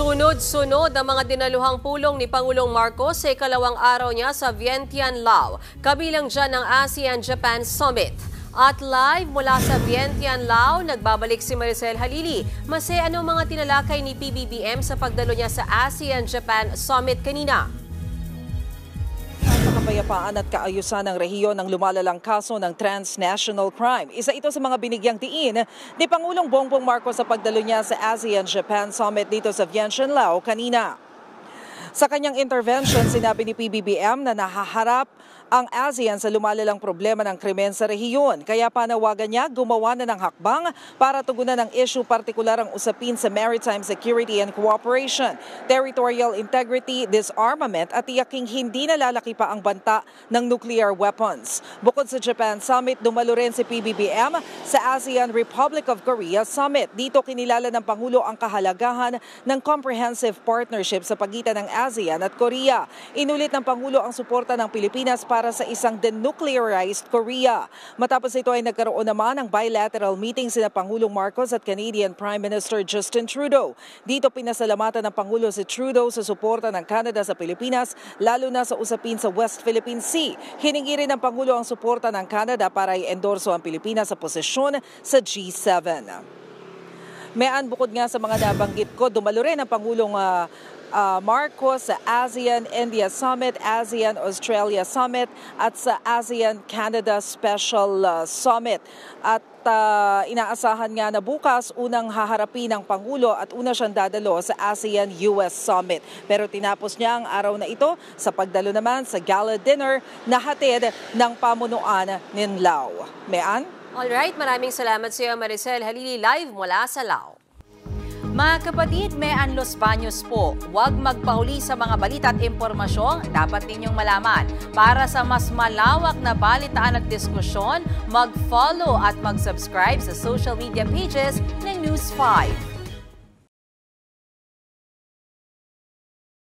Sunod-sunod ang mga dinaluhang pulong ni Pangulong Marcos sa ikalawang araw niya sa Vientiane, Laos. Kabilang dyan ang ASEAN-Japan Summit. At live mula sa Vientiane, Laos, nagbabalik si Maricel Halili. Mase, anong mga tinalakay ni PBBM sa pagdalo niya sa ASEAN-Japan Summit kanina? Kapayapaan at kaayusan ng rehiyon ng lumalalang kaso ng transnational crime. Isa ito sa mga binigyang diin ni Pangulong Bongbong Marcos sa pagdalo niya sa ASEAN-Japan Summit dito sa Vientiane, Laos kanina. Sa kanyang intervention, sinabi ni PBBM na nahaharap ang ASEAN sa lumalalang problema ng krimen sa rehiyon. Kaya panawagan niya gumawa na ng hakbang para tugunan ang issue, partikular ang usapin sa maritime security and cooperation, territorial integrity, disarmament at tiyaking hindi nalalaki pa ang banta ng nuclear weapons. Bukod sa Japan Summit, dumalo rin si PBBM sa ASEAN Republic of Korea Summit. Dito kinilala ng Pangulo ang kahalagahan ng comprehensive partnership sa pagitan ng ASEAN at Korea. Inulit ng Pangulo ang suporta ng Pilipinas para sa isang denuclearized Korea. Matapos ito ay nagkaroon naman ng bilateral meeting sina Pangulong Marcos at Canadian Prime Minister Justin Trudeau. Dito pinasalamatan ng Pangulo si Trudeau sa suporta ng Canada sa Pilipinas, lalo na sa usapin sa West Philippine Sea. Hiningi rin ng Pangulo ang suporta ng Canada para i-endorso ang Pilipinas sa posisyon sa G7. Mayan, bukod nga sa mga nabanggit ko, dumalo rin ang Pangulong Marcos sa ASEAN-India Summit, ASEAN-Australia Summit at sa ASEAN-Canada Special Summit. At inaasahan nga na bukas unang haharapin ng Pangulo at una siyang dadalo sa ASEAN-US Summit. Pero tinapos niya ang araw na ito sa pagdalo naman sa gala dinner na hatid ng pamunuan ng Laos. Mayan? Alright, maraming salamat sa iyo, Maricel Halili, live mula sa Laos. Mga kapatid, Mayan Los Baños po. Huwag magpahuli sa mga balita at impormasyong dapat ninyong malaman. Para sa mas malawak na balitaan at diskusyon, mag-follow at mag-subscribe sa social media pages ng News 5.